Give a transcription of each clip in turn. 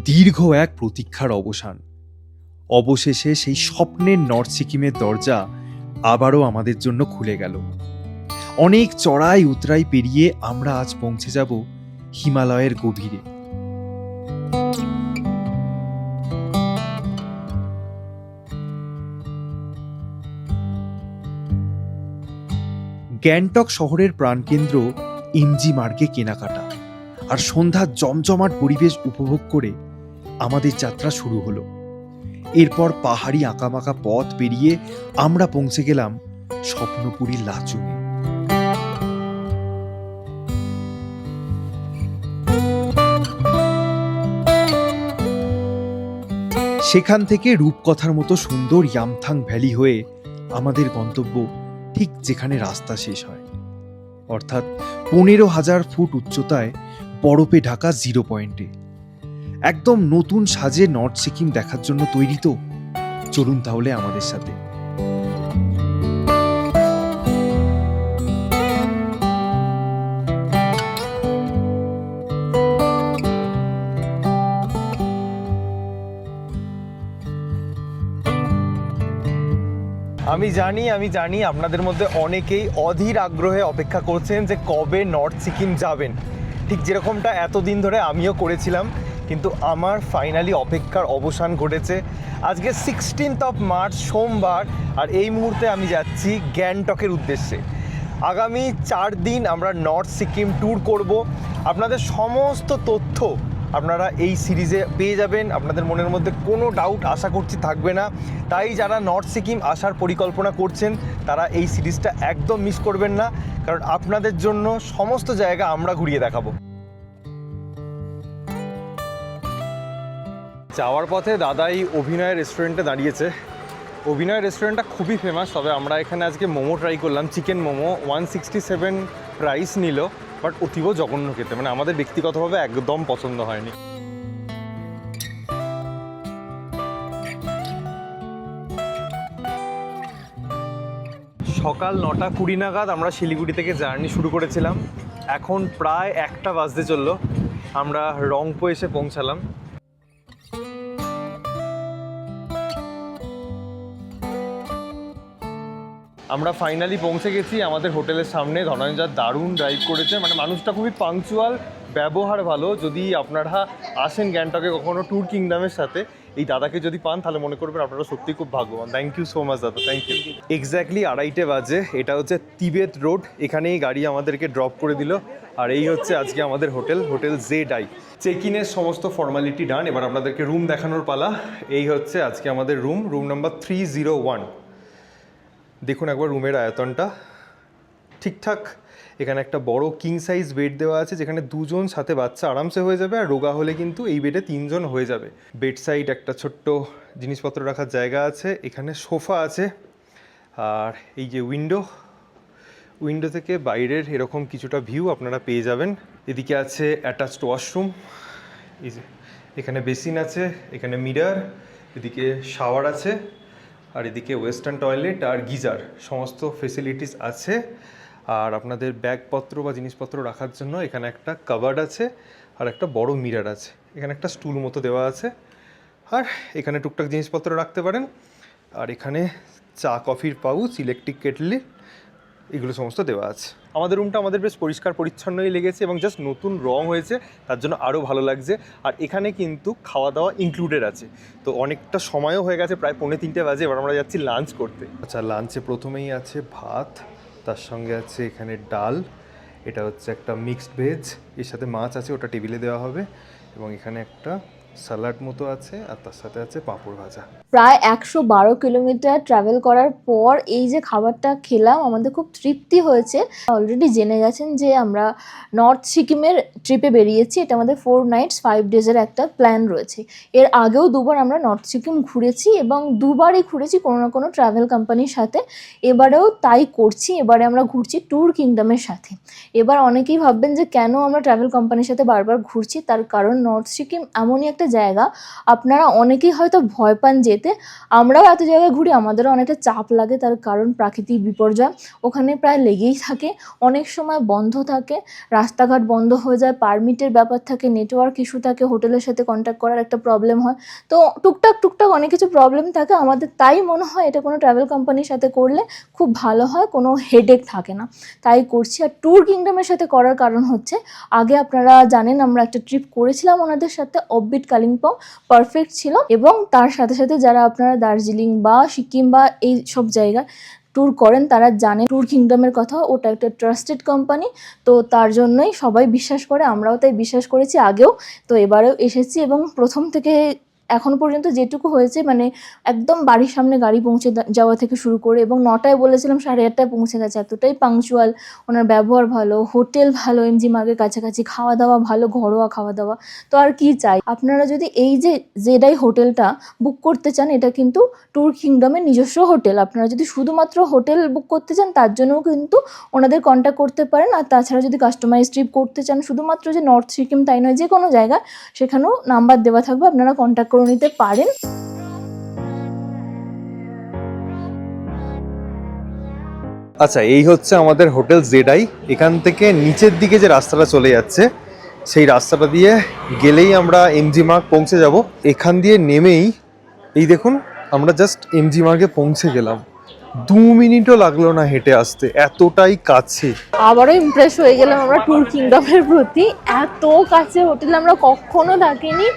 দীর্ঘ এক প্রতীক্ষার অবসান। অবশেষে সেই স্বপ্নের নর্থ সিকিমের দরজা আবারও আমাদের জন্য খুলে গেল। অনেক চড়াই উতরাই পেরিয়ে আমরা আজ পৌঁছে যাব হিমালয়ের গভীরে। গ্যাংটক শহরের প্রাণকেন্দ্র ইমজি মার্গে কেনাকাটা আর সন্ধ্যার জমজমাট পরিবেশ উপভোগ করে আমাদের যাত্রা শুরু হলো। এরপর পাহাড়ি আঁকাবাঁকা পথ পেরিয়ে আমরা পৌঁছে গেলাম স্বপ্নপুরীর লাচুংয়ে। সেখান থেকে রূপকথার মতো সুন্দর ইয়ামথাং ভ্যালি হয়ে আমাদের গন্তব্য ঠিক যেখানে রাস্তা শেষ হয়, অর্থাৎ 15,000 ফুট উচ্চতায় বরফে ঢাকা জিরো পয়েন্টে। একদম নতুন সাজে নর্থ সিকিম দেখার জন্য তৈরি তো? চলুন তাহলে আমাদের সাথে। আমি জানি আপনাদের মধ্যে অনেকেই অধীর আগ্রহে অপেক্ষা করছেন যে কবে নর্থ সিকিম যাবেন, ঠিক যেরকমটা এতদিন ধরে আমিও করেছিলাম। কিন্তু আমার ফাইনালি অপেক্ষার অবসান ঘটেছে। আজকে 16 মার্চ সোমবার, আর এই মুহূর্তে আমি যাচ্ছি গ্যাংটকের উদ্দেশ্যে। আগামী 4 দিন আমরা নর্থ সিকিম ট্যুর করব। আপনাদের সমস্ত তথ্য আপনারা এই সিরিজে পেয়ে যাবেন। আপনাদের মনের মধ্যে কোনো ডাউট আশা করছি থাকবে না। তাই যারা নর্থ সিকিম আসার পরিকল্পনা করছেন তারা এই সিরিজটা একদম মিস করবেন না, কারণ আপনাদের জন্য সমস্ত জায়গা আমরা ঘুরিয়ে দেখাবো। যাওয়ার পথে দাদাই অভিনয় রেস্টুরেন্টে দাঁড়িয়েছে। অভিনয় রেস্টুরেন্টটা খুবই ফেমাস, তবে আমরা এখানে আজকে মোমো ট্রাই করলাম। চিকেন মোমো 167 প্রাইস নিল, বাট অতীব জঘন্য খেতে, মানে আমাদের ব্যক্তিগতভাবে একদম পছন্দ হয়নি। সকাল 9:20 নাগাদ আমরা শিলিগুড়ি থেকে জার্নি শুরু করেছিলাম। এখন প্রায় 1টা বাজতে চললো, আমরা রংপো এসে পৌঁছালাম। আমরা ফাইনালি পৌঁছে গেছি আমাদের হোটেলের সামনে। ধনঞ্জয় দারুণ ড্রাইভ করেছে, মানে মানুষটা খুবই পাংচুয়াল, ব্যবহার ভালো। যদি আপনারা আসেন গ্যাংটকে কখনো ট্যুর কিংডমের সাথে, এই দাদাকে যদি পান তাহলে মনে করবেন আপনারা সত্যি খুব ভাগ্যবান। থ্যাংক ইউ সো মাচ দাদা, থ্যাংক ইউ। এক্স্যাক্টলি 2:30 বাজে। এটা হচ্ছে তিবেত রোড, এখানেই গাড়ি আমাদেরকে ড্রপ করে দিল। আর এই হচ্ছে আজকে আমাদের হোটেল জেডাই। চেক ইনের সমস্ত ফর্মালিটি ডান, এবার আপনাদেরকে রুম দেখানোর পালা। এই হচ্ছে আজকে আমাদের রুম নাম্বার 301। দেখুন একবার রুমের আয়তনটা ঠিকঠাক। এখানে একটা বড় কিং সাইজ বেড দেওয়া আছে, যেখানে 2 জন সাথে বাচ্চা আরামসে হয়ে যাবে, আর রোগা হলে কিন্তু এই বেডে 3 জন হয়ে যাবে। বেড সাইড একটা ছোট্ট জিনিসপত্র রাখার জায়গা আছে, এখানে সোফা আছে। আর এই যে উইন্ডো থেকে বাইরের এরকম কিছুটা ভিউ আপনারা পেয়ে যাবেন। এদিকে আছে অ্যাটাচড ওয়াশরুম, এই যে এখানে বেসিন আছে, এখানে মিরর, এদিকে শাওয়ার আছে, আর এদিকে ওয়েস্টার্ন টয়লেট আর গিজার, সমস্ত ফেসিলিটিস আছে। আর আপনাদের ব্যাগপত্র বা জিনিসপত্র রাখার জন্য এখানে একটা কাভার্ড আছে, আর একটা বড় মিরর আছে। এখানে একটা স্টুল মতো দেওয়া আছে, আর এখানে টুকটাক জিনিসপত্র রাখতে পারেন। আর এখানে চা কফির পাউচ, ইলেকট্রিক কেটলি, এগুলো সমস্ত দেওয়া আছে। আমাদের রুমটা আমাদের বেশ পরিষ্কার পরিচ্ছন্নই লেগেছে, এবং জাস্ট নতুন রং হয়েছে, তার জন্য আরও ভালো লাগছে। আর এখানে কিন্তু খাওয়া দাওয়া ইনক্লুডেড আছে। তো অনেকটা সময়ও হয়ে গেছে, প্রায় 2:45 বাজে। এবার আমরা যাচ্ছি লাঞ্চ করতে। আচ্ছা, লাঞ্চে প্রথমেই আছে ভাত, তার সঙ্গে আছে এখানে ডাল, এটা হচ্ছে একটা মিক্সড ভেজ, এর সাথে মাছ আছে, ওটা টেবিলে দেওয়া হবে। এবং এখানে একটা স্যালাড মতো আছে, আর তার সাথে আছে পাঁপড় ভাজা। প্রায় 112 কিলোমিটার ট্রাভেল করার পর এই যে খাবারটা খেলাম, আমাদের খুব তৃপ্তি হয়েছে। অলরেডি জেনে গেছেন যে আমরা নর্থ সিকিমের ট্রিপে বেরিয়েছি। এটা আমাদের 4 নাইটস 5 ডেজের একটা প্ল্যান রয়েছে। এর আগেও 2বার আমরা নর্থ সিকিম ঘুরেছি, এবং 2বারই ঘুরেছি কোনো না কোনো ট্রাভেল কোম্পানির সাথে। এবারেও তাই করছি, এবারে আমরা ঘুরছি ট্যুর কিংডমের সাথে। এবার অনেকেই ভাববেন যে কেন আমরা ট্রাভেল কোম্পানির সাথে বারবার ঘুরছি, তার কারণ নর্থ সিকিম এমনই একটা একটা জায়গা, আপনারা অনেকেই হয়তো ভয় পান যেতে। আমরাও এত জায়গায় ঘুরি, আমাদেরও অনেকটা চাপ লাগে, তার কারণ প্রাকৃতিক বিপর্যয় ওখানে প্রায় লেগেই থাকে। অনেক সময় বন্ধ থাকে, রাস্তাঘাট বন্ধ হয়ে যায়, পারমিটের ব্যাপার থাকে, নেটওয়ার্ক ইস্যু থাকে, হোটেলের সাথে কন্ট্যাক্ট করার একটা প্রবলেম হয়। তো টুকটাক অনেক কিছু প্রবলেম থাকে আমাদের। তাই মনে হয় এটা কোনো ট্রাভেল কোম্পানির সাথে করলে খুব ভালো হয়, কোনো হেডেক থাকে না, তাই করছি। আর ট্যুর কিংডমের সাথে করার কারণ হচ্ছে, আগে আপনারা জানেন আমরা একটা ট্রিপ করেছিলাম ওনাদের সাথে, অফবিট কালিম্পং, পারফেক্ট ছিল। এবং তার সাথে সাথে যারা আপনারা দার্জিলিং বা সিকিম বা এই সব জায়গা ট্যুর করেন তারা জানেন ট্যুর কিংডমের কথা, ওটা একটা ট্রাস্টেড কোম্পানি। তো তার জন্যই সবাই বিশ্বাস করে, আমরাও তাই বিশ্বাস করেছি আগেও, তো এবারেও এসেছি। এবং প্রথম থেকে এখন পর্যন্ত যেটুকু হয়েছে, মানে একদম বাড়ির সামনে গাড়ি পৌঁছে যাওয়া থেকে শুরু করে, এবং 9টায় বলেছিলাম 8:30টায় পৌঁছে গেছে, এতটাই পাংচুয়াল। ওনার ব্যবহার ভালো, হোটেল ভালো, এমজি মার্গের কাছাকাছি, খাওয়া দাওয়া ভালো, ঘরোয়া খাওয়া দাওয়া। তো আর কি চাই। আপনারা যদি এই যে জেডাই হোটেলটা বুক করতে চান, এটা কিন্তু ট্যুর কিংডমের নিজস্ব হোটেল। আপনারা যদি শুধুমাত্র হোটেল বুক করতে চান তার জন্যও কিন্তু ওনাদের কন্ট্যাক্ট করতে পারেন। আর তাছাড়া যদি কাস্টমাইজ ট্রিপ করতে চান, শুধুমাত্র যে নর্থ সিকিম তাই নয়, যে কোনো জায়গা, সেখানেও নাম্বার দেওয়া থাকবে, আপনারা কন্ট্যাক্ট করে নিতে পারেন। আচ্ছা, এই হচ্ছে আমাদের হোটেল জেডাই। এখান থেকে নিচের দিকে যে রাস্তাটা চলে যাচ্ছে, সেই রাস্তাটা দিয়ে গেলেই আমরা এমজি মার্গ পৌঁছে যাব। এখান দিয়ে নেমেই এই দেখুন, আমরা জাস্ট এমজি মার্গে পৌঁছে গেলাম। 2 মিনিটও লাগলো না হেঁটে আসতে, এতটাই কাছে। আবারও ইমপ্রেস হয়ে গেলাম আমরা ট্যুর কিংডমের প্রতি। এত কাছে হোটেল আমরা কখনো থাকিনি,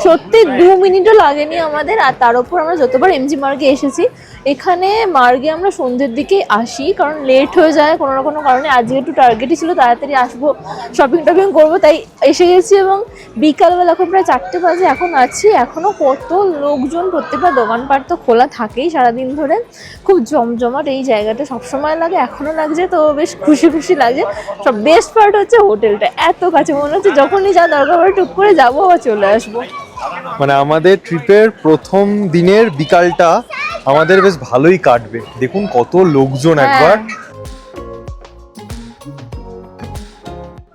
সত্যি 2 মিনিটও লাগেনি আমাদের। আর তার উপর আমরা যতবার এমজি মার্গে এসেছি, এখানে মার্গে আমরা সন্ধ্যের দিকে আসি, কারণ লেট হয়ে যায় কোনো না কোনো কারণে। আজকে একটু টার্গেটই ছিল তাড়াতাড়ি আসবো, শপিং টপিং করবো, তাই এসে গেছি। এবং বিকালবেলা এখন প্রায় 4টে বাজে, এখন আছি। এখনও কত লোকজন, প্রত্যেকটা দোকানপাট তো খোলা থাকেই সারাদিন ধরে। খুব জমজমাট এই জায়গাটা, সবসময় লাগে, এখনও লাগছে, তো বেশ খুশি খুশি লাগে। সব বেস্ট পার্ট হচ্ছে হোটেলটা এত কাছে, মনে হচ্ছে যখনই যা দরকার হয় টুক করে যাবো বা চলে আসবো। মানে আমাদের ট্রিপের প্রথম দিনের বিকালটা আমাদের বেশ ভালোই কাটবে। দেখুন কত লোকজন একবার।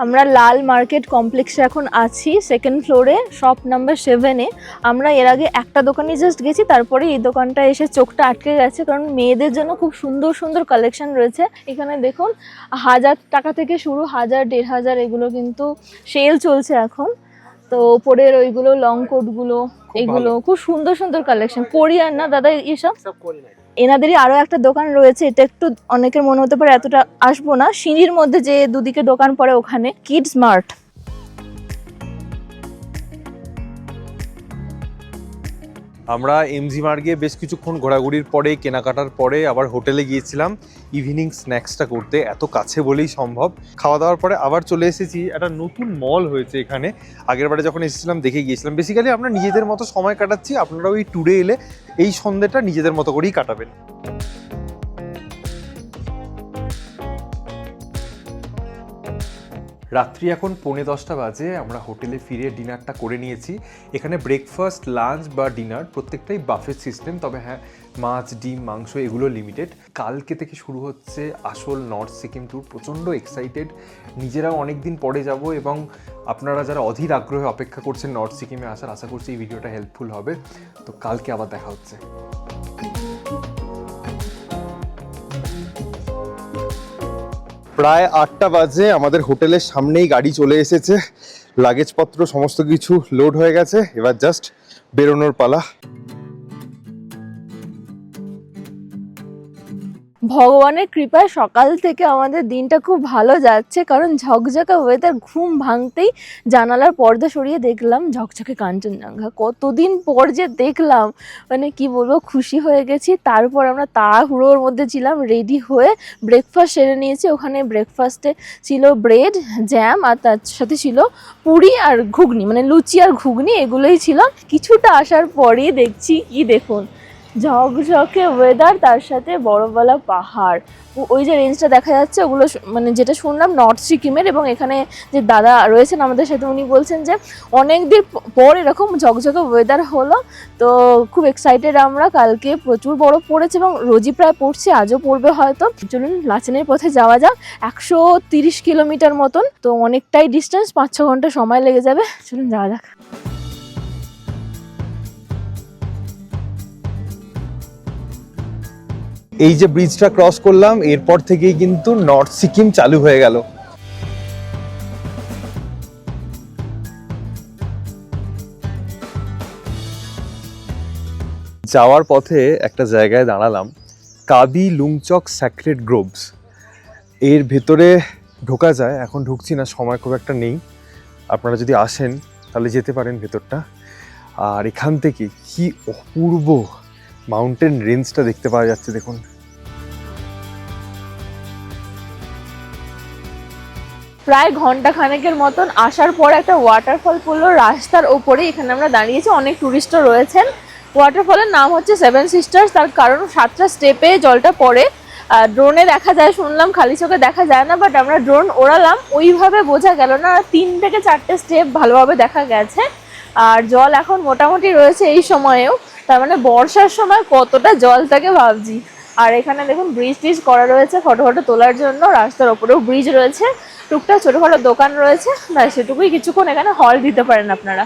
আমরা লাল মার্কেট কমপ্লেক্সে এখন আছি, 2nd ফ্লোরে, শপ নাম্বার 7-এ। আমরা এর আগে একটা দোকানে জাস্ট গেছি, তারপরে এই দোকানটা এসে চোখটা আটকে গেছে, কারণ মেয়েদের জন্য খুব সুন্দর সুন্দর কালেকশন রয়েছে এখানে। দেখুন 1000 টাকা থেকে শুরু, 1000, 1500, এগুলো কিন্তু সেল চলছে এখন। তো ওপরের ওইগুলো লং কোটগুলো, এগুলো খুব সুন্দর সুন্দর কালেকশন। কোরিয়ান না দাদা এসব? এনাদেরই আরো একটা দোকান রয়েছে, এটা একটু অনেকের মনে হতে পারে এতটা আসবো না, সিঁড়ির মধ্যে যে দুদিকে দোকান পড়ে ওখানে, কিডস মার্ট। আমরা এমজি মার্গে বেশ কিছুক্ষণ ঘোরাঘুরির পরে, কেনাকাটার পরে আবার হোটেলে গিয়েছিলাম ইভিনিং স্ন্যাক্সটা করতে, এত কাছে বলেই সম্ভব। খাওয়া দাওয়ার পরে আবার চলে এসেছি, একটা নতুন মল হয়েছে এখানে। আগের বারে যখন এসেছিলাম দেখে গিয়েছিলাম। বেসিক্যালি আমরা নিজেদের মতো সময় কাটাচ্ছি, আপনারা ওই ট্যুরে এলে এই সন্ধ্যেটা নিজেদের মতো করেই কাটাবেন। রাত্রি এখন 9:45 বাজে, আমরা হোটেলে ফিরে ডিনারটা করে নিয়েছি। এখানে ব্রেকফাস্ট, লাঞ্চ বা ডিনার প্রত্যেকটাই বাফেট সিস্টেম, তবে হ্যাঁ মাছ, ডিম, মাংস এগুলো লিমিটেড। কালকে থেকে শুরু হচ্ছে আসল নর্থ সিকিম ট্যুর, প্রচণ্ড এক্সাইটেড। নিজেরাও অনেক দিন পরে যাব, এবং আপনারা যারা অধীর আগ্রহে অপেক্ষা করছেন নর্থ সিকিমে আসার, আশা করছি এই ভিডিওটা হেল্পফুল হবে। তো কালকে আবার দেখা হচ্ছে। প্রায় 8টা বাজে, আমাদের হোটেলের সামনেই গাড়ি চলে এসেছে, লাগেজপত্র সমস্ত কিছু লোড হয়ে গেছে, এবার জাস্ট বেরোনোর পালা। ভগবানের কৃপায় সকাল থেকে আমাদের দিনটা খুব ভালো যাচ্ছে, কারণ ঝকঝকে ওয়েদার। ঘুম ভাঙতেই জানালার পর্দা সরিয়ে দেখলাম ঝকঝকে কাঞ্চনজঙ্ঘা। কতদিন পর যে দেখলাম, মানে কি বলবো, খুশি হয়ে গেছি। তারপর আমরা তাড়াহুড়োর মধ্যে ছিলাম, রেডি হয়ে ব্রেকফাস্ট সেরে নিয়েছি। ওখানে ব্রেকফাস্টে ছিল ব্রেড, জ্যাম, আর তার সাথে ছিল পুরি আর ঘুগনি, মানে লুচি আর ঘুগনি, এগুলোই ছিল। কিছুটা আসার পরেই দেখছি, কি দেখুন, ঝকঝকে ওয়েদার, তার সাথে বরফওয়ালা পাহাড়। ওই যে রেঞ্জটা দেখা যাচ্ছে, ওগুলো মানে যেটা শুনলাম নর্থ সিকিমের। এবং এখানে যে দাদা রয়েছেন আমাদের সাথে, উনি বলছেন যে অনেক দিন পর এরকম ঝকঝকে ওয়েদার হলো। তো খুব এক্সাইটেড আমরা। কালকে প্রচুর বরফ পড়েছে এবং রোজই প্রায় পড়ছে, আজও পড়বে হয়তো। চলুন লাচেনের পথে যাওয়া যাক। 130 কিলোমিটার মতন, তো অনেকটাই ডিস্টেন্স, 5-6 ঘন্টা সময় লেগে যাবে। চলুন যাওয়া যাক। এই যে ব্রিজটা ক্রস করলাম এরপর থেকেই কিন্তু নর্থ সিকিম চালু হয়ে গেল। যাওয়ার পথে একটা জায়গায় দাঁড়ালাম, কাবি লুংচক স্যাক্রেড গ্রোভস। এর ভেতরে ঢোকা যায়, এখন ঢুকছি না, সময় খুব একটা নেই। আপনারা যদি আসেন তাহলে যেতে পারেন ভেতরটা। আর এখান থেকে কি অপূর্ব মাউন্টেন রেঞ্জটা দেখতে পাওয়া যাচ্ছে দেখুন। প্রায় ঘন্টা খানেকের মতন আসার পর একটা ওয়াটারফল পড়লো রাস্তার ওপরে। এখানে আমরা দাঁড়িয়েছি, অনেক টুরিস্টও রয়েছেন। ওয়াটারফলের নাম হচ্ছে সেভেন সিস্টার্স, তার কারণ 7টা স্টেপে জলটা পড়ে। ড্রোনে দেখা যায় শুনলাম, খালি চোখে দেখা যায় না, বাট আমরা ড্রোন ওড়ালাম, ওইভাবে বোঝা গেল না। 3 থেকে 4টে স্টেপ ভালোভাবে দেখা গেছে। আর জল এখন মোটামুটি রয়েছে এই সময়েও, তার মানে বর্ষার সময় কতটা জল থাকে ভাবছি। আর এখানে দেখুন ব্রিজ টিজ করা রয়েছে ফটো ফটো তোলার জন্য, রাস্তার ওপরেও ব্রিজ রয়েছে, টুকটাক ছোটোখাটো দোকান রয়েছে, ব্যাস সেটুকুই। কিছুক্ষণ এখানে হল দিতে পারেন আপনারা।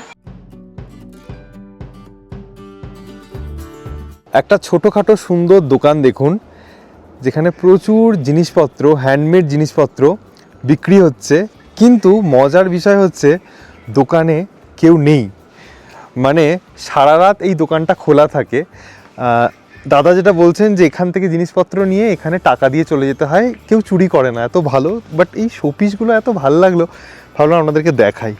একটা ছোটোখাটো সুন্দর দোকান দেখুন, যেখানে প্রচুর জিনিসপত্র, হ্যান্ডমেড জিনিসপত্র বিক্রি হচ্ছে। কিন্তু মজার বিষয় হচ্ছে দোকানে কেউ নেই, মানে সারা রাত এই দোকানটা খোলা থাকে। দাদা যেটা বলছেন যে এখান থেকে জিনিসপত্র নিয়ে এখানে টাকা দিয়ে চলে যেতে হয়, কেউ চুরি করে না, এত ভালো। বাট এই শোপিসগুলো এত ভালো লাগলো, ভাবলাম আপনাদেরকে দেখাই।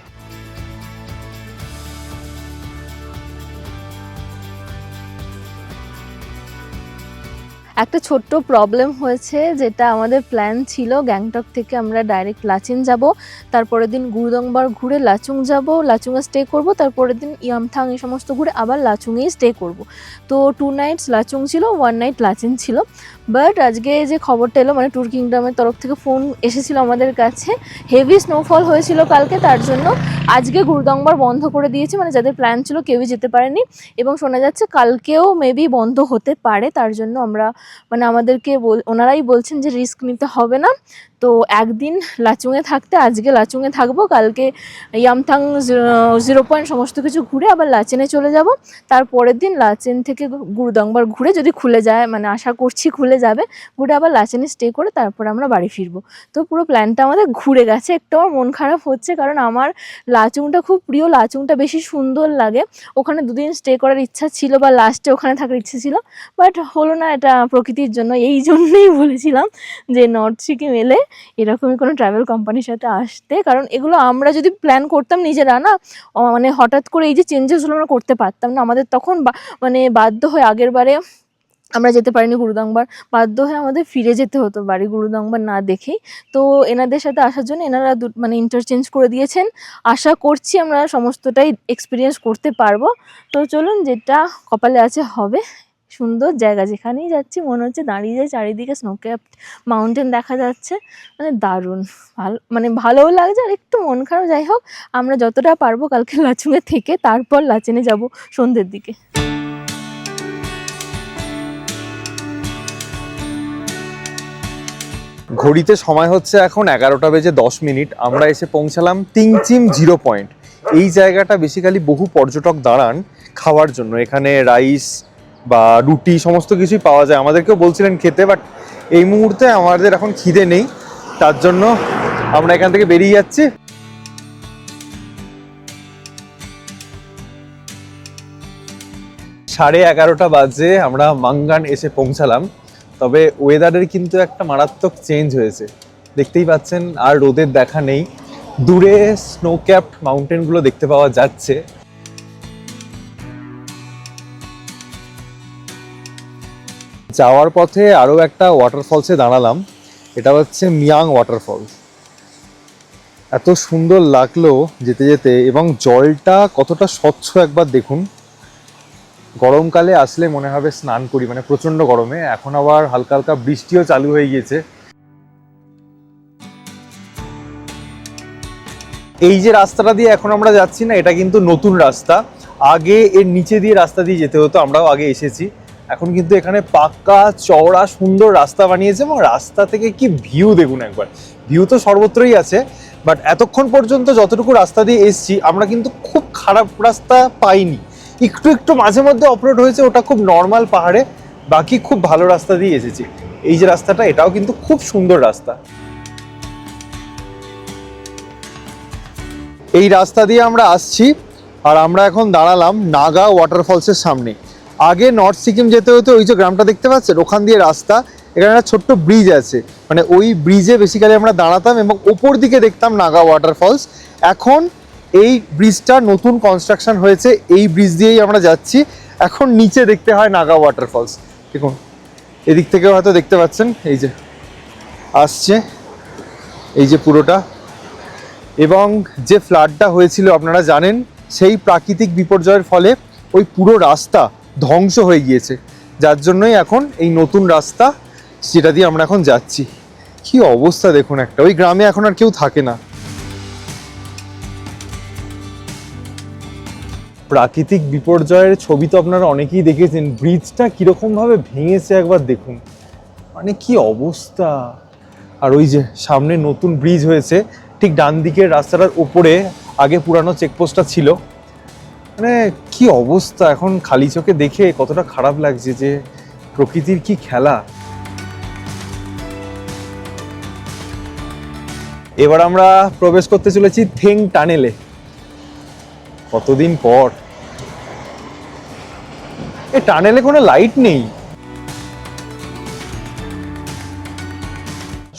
একটা ছোট্ট প্রবলেম হয়েছে, যেটা আমাদের প্ল্যান ছিল গ্যাংটক থেকে আমরা ডাইরেক্ট লাচেন যাব, তারপরের দিন গুরুদংবার ঘুরে লাচুং যাব, লাচুংয়ে স্টে করব, তারপরের দিন ইয়ামথাং এই সমস্ত ঘুরে আবার লাচুংয়েই স্টে করব। তো 2 নাইটস লাচুং ছিল, 1 নাইট লাচেন ছিল। বাট আজকে যে খবরটা এলো, মানে ট্যুর কিংডমের তরফ থেকে ফোন এসেছিল আমাদের কাছে, হেভি স্নোফল হয়েছিল কালকে, তার জন্য আজকে গুরুদংবার বন্ধ করে দিয়েছে। মানে যাদের প্ল্যান ছিল কেউই যেতে পারেনি, এবং শোনা যাচ্ছে কালকেও মেবি বন্ধ হতে পারে। তার জন্য আমরা, মানে আমাদেরকে ওনারাই বলছেন যে রিস্ক নিতে হবে না। তো একদিন লাচুংয়ে থাকতে আজকে লাচুংয়ে থাকবো, কালকে ইয়ামথাং 0 পয়েন্ট সমস্ত কিছু ঘুরে আবার লাচেনে চলে যাব। তারপরের দিন লাচেন থেকে গুরুদংবার ঘুরে, যদি খুলে যায়, মানে আশা করছি খুলে যাবে, ঘুরে আবার লাচেনে স্টে করে তারপরে আমরা বাড়ি ফিরবো। তো পুরো প্ল্যানটা আমাদের ঘুরে গেছে। একটু আমার মন খারাপ হচ্ছে, কারণ আমার লাচুংটা খুব প্রিয়, লাচুংটা বেশি সুন্দর লাগে। ওখানে 2 দিন স্টে করার ইচ্ছা ছিল, বা লাস্টে ওখানে থাকার ইচ্ছা ছিল, বাট হলো না। এটা প্রকৃতির জন্য। এই জন্যই বলেছিলাম যে নর্থ সিকিম এলে এরকমই কোনো ট্রাভেল কোম্পানির সাথে আসতে, কারণ এগুলো আমরা যদি প্ল্যান করতাম নিজেরা না, মানে হঠাৎ করে এই যে চেঞ্জেসগুলো আমরা করতে পারতাম না। আমাদের তখন মানে বাধ্য হয়ে, আগের বারে আমরা যেতে পারিনি গুরুদংবার, বাধ্য হয়ে আমাদের ফিরে যেতে হতো বাড়ি গুরুদংবার না দেখেই। তো এনাদের সাথে আসার জন্য এনারা মানে ইন্টারচেঞ্জ করে দিয়েছেন। আশা করছি আমরা সমস্তটাই এক্সপিরিয়েন্স করতে পারবো। তো চলুন, যেটা কপালে আছে হবে। সুন্দর জায়গা, যেখানেই যাচ্ছি মনে হচ্ছে দাঁড়িয়ে যায়, চারিদিকে স্নোক্যাপড মাউন্টেন দেখা যাচ্ছে, মানে দারুণ ভালো, মানে ভালোও লাগছে আর একটু মন খারাপ। যাই হোক, আমরা যতটা পারবো কালকে লাচুংয়ে থেকে তারপর লাচেনে যাব সন্ধ্যের দিকে। ঘড়িতে সময় হচ্ছে এখন 11:10। আমরা এসে পৌঁছালাম তিংচিম 0 পয়েন্ট। এই জায়গাটা বেসিক্যালি বহু পর্যটক দাঁড়ান খাওয়ার জন্য। এখানে রাইস বা রুটি সমস্ত কিছুই পাওয়া যায়। আমাদেরকেও বলছিলেন খেতে, বাট এই মুহূর্তে আমাদের এখন খিদে নেই, তার জন্য আমরা এখান থেকে বেরিয়ে যাচ্ছি। সাড়ে 11টা বাজে আমরা মাঙ্গান এসে পৌঁছালাম। তবে ওয়েদারের কিন্তু একটা মারাত্মক চেঞ্জ হয়েছে, দেখতেই পাচ্ছেন। আর রোদের দেখা নেই, দূরে স্নোক্যাপড মাউন্টেনগুলো দেখতে পাওয়া যাচ্ছে। যাওয়ার পথে আরও একটা ওয়াটারফলসে দাঁড়ালাম, এটা হচ্ছে মিয়াং ওয়াটারফল। এত সুন্দর লাগলো যেতে যেতে, এবং জলটা কতটা স্বচ্ছ একবার দেখুন। গরমকালে আসলে মনে হবে স্নান করি, মানে প্রচণ্ড গরমে। এখন আবার হালকা হালকা বৃষ্টিও চালু হয়ে গিয়েছে। এই যে রাস্তাটা দিয়ে এখন আমরা যাচ্ছি না, এটা কিন্তু নতুন রাস্তা। আগে এর নিচে দিয়ে রাস্তা দিয়ে যেতে হতো, আমরাও আগে এসেছি। এখন কিন্তু এখানে পাকা চওড়া সুন্দর রাস্তা বানিয়েছে, এবং রাস্তা থেকে কি ভিউ দেখুন একবার। ভিউ তো সর্বত্রই আছে, বাট এতক্ষণ পর্যন্ত যতটুকু রাস্তা দিয়ে এসছি আমরা কিন্তু খুব খারাপ রাস্তা পাইনি। একটু একটু মাঝে মধ্যে অফরোড হয়েছে, ওটা খুব নর্মাল পাহাড়ে, বাকি খুব ভালো রাস্তা দিয়ে এসেছি। এই যে রাস্তাটা, এটাও কিন্তু খুব সুন্দর রাস্তা। এই রাস্তা দিয়ে আমরা আসছি, আর আমরা এখন দাঁড়ালাম নাগা ওয়াটারফলসের সামনে। আগে নর্থ সিকিম যেতে হতো, ওই যে গ্রামটা দেখতে পাচ্ছেন ওখান দিয়ে রাস্তা, এখানে একটা ছোট্ট ব্রিজ আছে, মানে ওই ব্রিজে বেসিক্যালি আমরা দাঁড়াতাম এবং ওপর দিকে দেখতাম নাগা ওয়াটারফলস। এখন এই ব্রিজটা নতুন কনস্ট্রাকশন হয়েছে, এই ব্রিজ দিয়েই আমরা যাচ্ছি। এখন নিচে দেখতে হয় নাগা ওয়াটারফলস। দেখুন এদিক থেকে হয়তো দেখতে পাচ্ছেন, এই যে আসছে, এই যে পুরোটা। এবং যে ফ্লাডটা হয়েছিল আপনারা জানেন, সেই প্রাকৃতিক বিপর্যয়ের ফলে ওই পুরো রাস্তা ধ্বংস হয়ে গিয়েছে, যার জন্যই এখন এই নতুন রাস্তা যেটা দিয়ে আমরা এখন যাচ্ছি। কি অবস্থা দেখুন একটা, ওই গ্রামে এখন আর কেউ থাকে না। প্রাকৃতিক বিপর্যয়ের ছবি তো আপনারা অনেকেই দেখেছেন, ব্রিজটা কিরকম ভাবে ভেঙেছে একবার দেখুন, মানে কি অবস্থা। আর ওই যে সামনে নতুন ব্রিজ হয়েছে, ঠিক ডান দিকের রাস্তাটার উপরে আগে পুরানো চেকপোস্টটা ছিল। মানে কি অবস্থা, এখন খালি চোখে দেখে কতটা খারাপ লাগছে যে প্রকৃতির কি খেলা। এবার আমরা প্রবেশ করতে চলেছি থেং টানেলে, কতদিন পর। এই টানেলে কোনো লাইট নেই।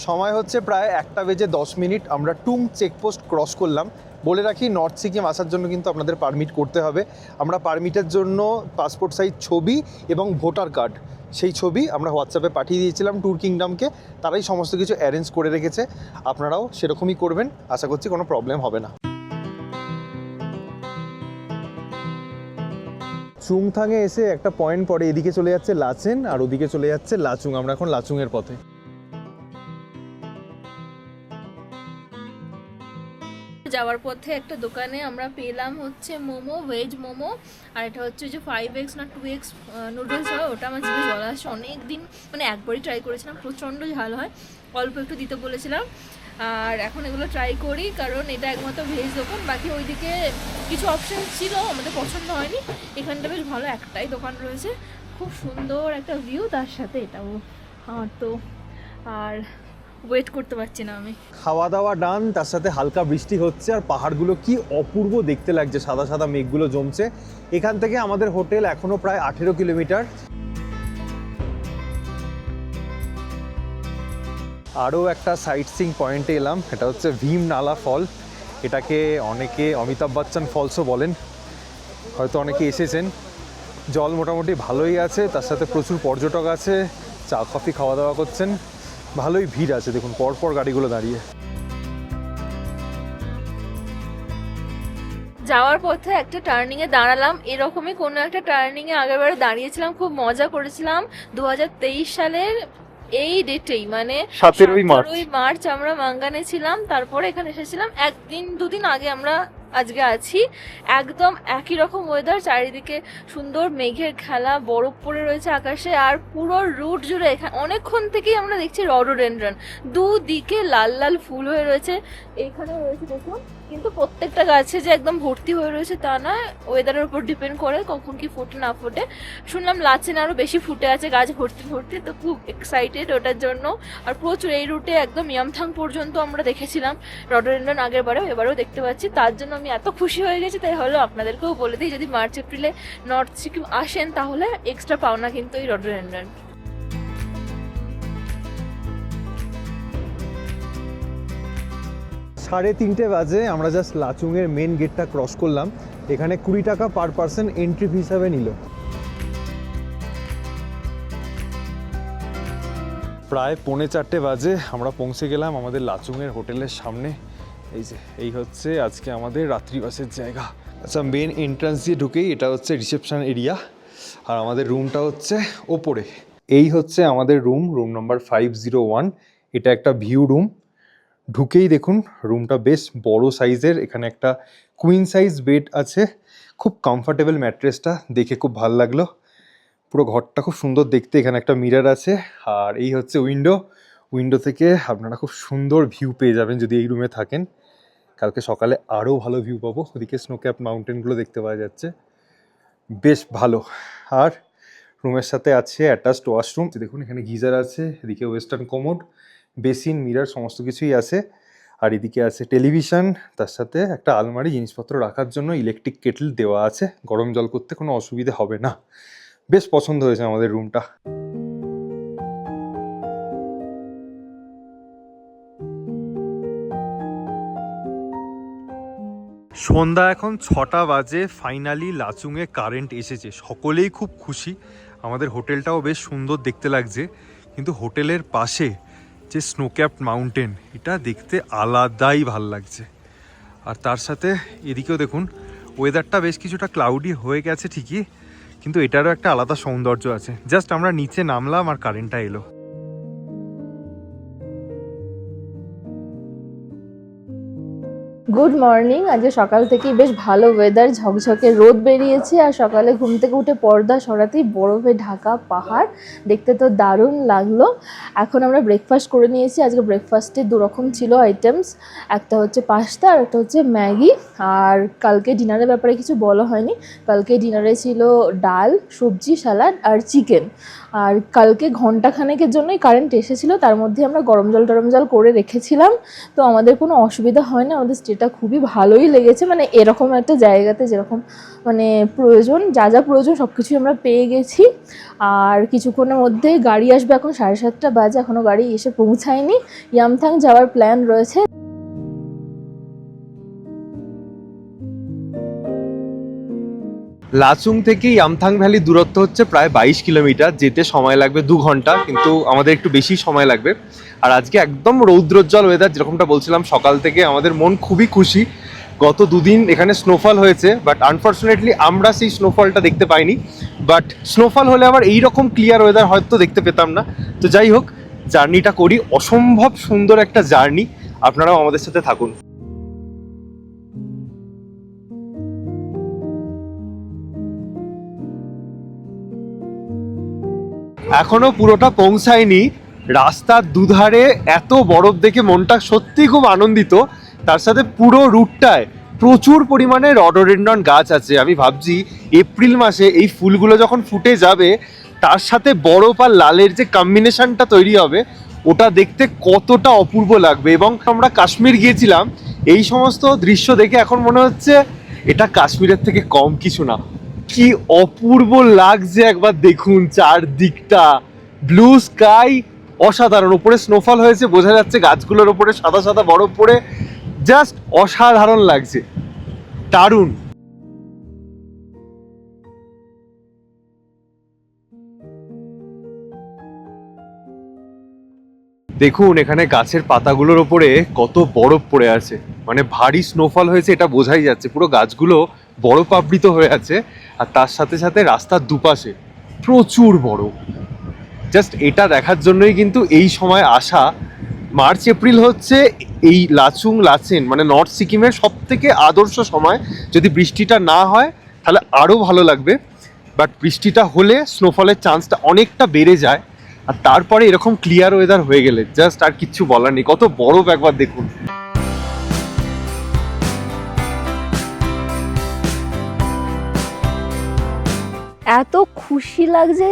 সময় হচ্ছে প্রায় 1:10। আমরা টুং চেকপোস্ট ক্রস করলাম। বলে রাখি, নর্থ সিকিম আসার জন্য কিন্তু আপনাদের পারমিট করতে হবে। আমরা পারমিটের জন্য পাসপোর্ট সাইজ ছবি এবং ভোটার কার্ড, সেই ছবি আমরা হোয়াটসঅ্যাপে পাঠিয়ে দিয়েছিলাম ট্যুর কিংডমকে। তারাই সমস্ত কিছু অ্যারেঞ্জ করে রেখেছে, আপনারাও সেরকমই করবেন। আশা করছি কোনো প্রবলেম হবে না। চুংথাংয়ে এসে একটা পয়েন্ট পরে, এদিকে চলে যাচ্ছে লাচেন আর ওদিকে চলে যাচ্ছে লাচুং। আমরা এখন লাচুংয়ের পথে। যাওয়ার পথে একটা দোকানে আমরা পেলাম হচ্ছে মোমো, ভেজ মোমো, আর এটা হচ্ছে যে 5x না 2x নুডলস হয়, ওটা আমার জিভে জল আসছে। অনেক দিন মানে একবারই ট্রাই করেছিলাম, প্রচণ্ড ঝাল হয়, অল্প একটু দিতে বলেছিলাম। আর এখন এগুলো ট্রাই করি, কারণ এটা একমাত্র ভেজ দোকান, বাকি ওইদিকে কিছু অপশান ছিল আমাদের পছন্দ হয়নি। এখানটা বেশ ভালো একটাই দোকান রয়েছে, খুব সুন্দর একটা ভিউ, তার সাথে এটাও আমার তো আর ওয়েট করতে পারছি না আমি। খাওয়া দাওয়া ডান, তার সাথে হালকা বৃষ্টি হচ্ছে, আর পাহাড়গুলো কি অপূর্ব দেখতে লাগছে, সাদা সাদা মেঘগুলো জমছে। এখান থেকে আমাদের হোটেল এখনো প্রায় 18 কিলোমিটার। আরও একটা সাইট সিং পয়েন্টে এলাম, এটা হচ্ছে ভীম নালা ফল। এটাকে অনেকে অমিতাভ বচ্চন ফলসও বলেন, হয়তো অনেকে এসেছেন। জল মোটামুটি ভালোই আছে, তার সাথে প্রচুর পর্যটক আছে, চা কফি খাওয়া দাওয়া করছেন, ভালোই ভিড় আছে। দেখুন পরপর গাড়িগুলো দাঁড়িয়ে। যাওয়ার পথে একটা টার্নিংয়ে দাঁড়ালাম, এরকমই কোনো একটা টার্নিংয়ে আগেরবারে দাঁড়িয়েছিলাম, খুব মজা করেছিলাম 2023 সালের এই ডেটেই, মানে 17ই মার্চ আমরা মাঙ্গানে ছিলাম, তারপরে এখানে এসেছিলাম একদিন দুদিন আগে। আমরা আজকে আছি, একদম একই রকম ওয়েদার, চারিদিকে সুন্দর মেঘের খেলা, বরফ পড়ে রয়েছে আকাশে, আর পুরো রুট জুড়ে এখানে অনেকক্ষণ থেকেই আমরা দেখছি রডোডেনড্রন, দুদিকে লাল লাল ফুল হয়ে রয়েছে। এখানে রয়েছে দেখুন, কিন্তু প্রত্যেকটা গাছে যে একদম ভর্তি হয়ে রয়েছে তা না, ওয়েদারের উপর ডিপেন্ড করে কখন কি ফোটে না ফোটে। শুনলাম লাচেন আরও বেশি ফুটে আছে, গাছ ভর্তি ভর্তি, তো খুব এক্সাইটেড ওটার জন্য। আর প্রচুর এই রুটে একদম ইয়ামথাং পর্যন্ত আমরা দেখেছিলাম রডোডেনড্রন আগের বারেও, এবারেও দেখতে পাচ্ছি, তার জন্য আমি এত খুশি হয়ে গেছি। তাই হলো আপনাদেরকেও বলে দিই, যদি মার্চ এপ্রিলে নর্থ সিকিম আসেন তাহলে এক্সট্রা পাওনা কিন্তু এই রডোডেনড্রন। 3:30 বাজে, আমরা জাস্ট লাচুংয়ের মেন গেটটা ক্রস করলাম। এখানে 20 টাকা পার পার্সন এন্ট্রি ফি হিসাবে নিল। প্রায় 3:45 বাজে আমরা পৌঁছে গেলাম আমাদের লাচুংয়ের হোটেলের সামনে। এই যে এই হচ্ছে আজকে আমাদের রাত্রিবাসের জায়গা। আচ্ছা, মেন এন্ট্রান্স দিয়ে ঢুকেই এটা হচ্ছে রিসেপশন এরিয়া, আর আমাদের রুমটা হচ্ছে ওপরে। এই হচ্ছে আমাদের রুম নাম্বার 501। এটা একটা ভিউ রুম। ঢুকেই দেখুন রুমটা বেশ বড় সাইজের, এখানে একটা কুইন সাইজ বেড আছে, খুব কমফোর্টেবল, ম্যাট্রেসটা দেখে খুব ভালো লাগলো। পুরো ঘরটা খুব সুন্দর দেখতে, এখানে একটা মিরর আছে, আর এই হচ্ছে উইন্ডো থেকে আপনারা খুব সুন্দর ভিউ পেয়ে যাবেন যদি এই রুমে থাকেন। কালকে সকালে আরও ভালো ভিউ পাবো, ওদিকে স্নো ক্যাপ মাউন্টেনগুলো দেখতে পাওয়া যাচ্ছে, বেশ ভালো। আর রুমের সাথে আছে অ্যাটাচড ওয়াশরুম, দেখুন এখানে গিজার আছে, এদিকে ওয়েস্টার্ন কোমোড, বেসিন, মিরর সমস্ত কিছুই আছে। আর এদিকে আছে টেলিভিশন, তার সাথে একটা আলমারি, জিনিসপত্র রাখার জন্য ইলেকট্রিক কেটল দেওয়া আছে, গরম জল করতে কোনো অসুবিধা হবে না। বেশ পছন্দ হয়েছে আমাদের রুমটা। সন্ধ্যা এখন 6টা বাজে, ফাইনালি লাচুংয়ে কারেন্ট এসেছে, সকলেই খুব খুশি। আমাদের হোটেলটাও বেশ সুন্দর দেখতে লাগছে, কিন্তু হোটেলের পাশে যে স্নোক্যাপড মাউন্টেন, এটা দেখতে আলাদাই ভাল লাগছে। আর তার সাথে এদিকেও দেখুন ওয়েদারটা বেশ কিছুটা ক্লাউডি হয়ে গেছে ঠিকই, কিন্তু এটারও একটা আলাদা সৌন্দর্য আছে। জাস্ট আমরা নিচে নামলাম আর কারেন্টটা এলো। Good morning. আজকে সকাল থেকেই বেশ ভালো ওয়েদার, ঝকঝকে রোদ বেরিয়েছে। আর সকালে ঘুম থেকে উঠে পর্দা সরাতেই বরফে ঢাকা পাহাড়, দেখতে তো দারুণ লাগলো। এখন আমরা ব্রেকফাস্ট করে নিয়েছি। আজকে ব্রেকফাস্টে দুরকম ছিল আইটেমস, একটা হচ্ছে পাস্তা আর একটা হচ্ছে ম্যাগি। আর কালকে ডিনারের ব্যাপারে কিছু বলা হয়নি, কালকে ডিনারে ছিল ডাল, সবজি, স্যালাড আর চিকেন। আর কালকে ঘন্টাখানেকের জন্যই কারেন্ট এসেছিলো, তার মধ্যে আমরা গরম জল করে রেখেছিলাম, তো আমাদের কোনো অসুবিধা হয় না। আমাদের স্টেটা খুবই ভালোই লেগেছে, মানে এরকম একটা জায়গাতে যেরকম মানে প্রয়োজন, যা যা প্রয়োজন সব কিছুই আমরা পেয়ে গেছি। আর কিছুক্ষণের মধ্যেই গাড়ি আসবে, এখন 7:30 বাজে, এখনও গাড়ি এসে পৌঁছায়নি। ইয়ামথাং যাওয়ার প্ল্যান রয়েছে। লাচুং থেকে ইয়ামথাং ভ্যালির দূরত্ব হচ্ছে প্রায় 22 কিলোমিটার, যেতে সময় লাগবে 2 ঘন্টা, কিন্তু আমাদের একটু বেশি সময় লাগবে। আর আজকে একদম রৌদ্রোজ্জ্বল ওয়েদার, যেরকমটা বলছিলাম সকাল থেকে আমাদের মন খুবই খুশি। গত 2 দিন এখানে স্নোফল হয়েছে, বাট আনফর্চুনেটলি আমরা সেই স্নোফলটা দেখতে পাইনি। বাট স্নোফল হলে আবার এইরকম ক্লিয়ার ওয়েদার হয়তো দেখতে পেতাম না। তো যাই হোক, জার্নিটা করি, অসম্ভব সুন্দর একটা জার্নি, আপনারাও আমাদের সাথে থাকুন। এখনো পুরোটা পৌঁছায়নি, রাস্তার দুধারে এত বরফ দেখে মনটা সত্যি খুব আনন্দিত। তার সাথে পুরো রুটটায় প্রচুর পরিমাণে রডোডেন্ড্রন গাছ আছে। আমি ভাবছি এপ্রিল মাসে এই ফুলগুলো যখন ফুটে যাবে, তার সাথে বরফ আর লালের যে কম্বিনেশনটা তৈরি হবে, ওটা দেখতে কতটা অপূর্ব লাগবে। এবং আমরা কাশ্মীর গিয়েছিলাম, এই সমস্ত দৃশ্য দেখে এখন মনে হচ্ছে এটা কাশ্মীরের থেকে কম কিছু না। কি অপূর্ব লাগছে একবার দেখুন, চারদিকটা ব্লু স্কাই, অসাধারণ। ওপরে স্নোফল হয়েছে, বোঝা যাচ্ছে গাছগুলোর ওপরে সাদা সাদা বরফ পড়ে, জাস্ট অসাধারণ লাগছে, দারুণ। দেখুন এখানে গাছের পাতাগুলোর ওপরে কত বরফ পড়ে আছে, মানে ভারী স্নোফল হয়েছে এটা বোঝাই যাচ্ছে। পুরো গাছগুলো বরফ আবৃত হয়ে আছে, আর তার সাথে সাথে রাস্তার দুপাশে প্রচুর বরফ। জাস্ট এটা দেখার জন্যই কিন্তু এই সময় আসা। মার্চ এপ্রিল হচ্ছে এই লাচুং লাচেন মানে নর্থ সিকিমের সব থেকে আদর্শ সময়। যদি বৃষ্টিটা না হয় তাহলে আরও ভালো লাগবে, বাট বৃষ্টিটা হলে স্নোফলের চান্সটা অনেকটা বেড়ে যায়। আর তারপরে এরকম ক্লিয়ার ওয়েদার হয়ে গেলে জাস্ট আর কিচ্ছু বলার নেই। কত বরফ একবার দেখুন। এত খুশি লাগছে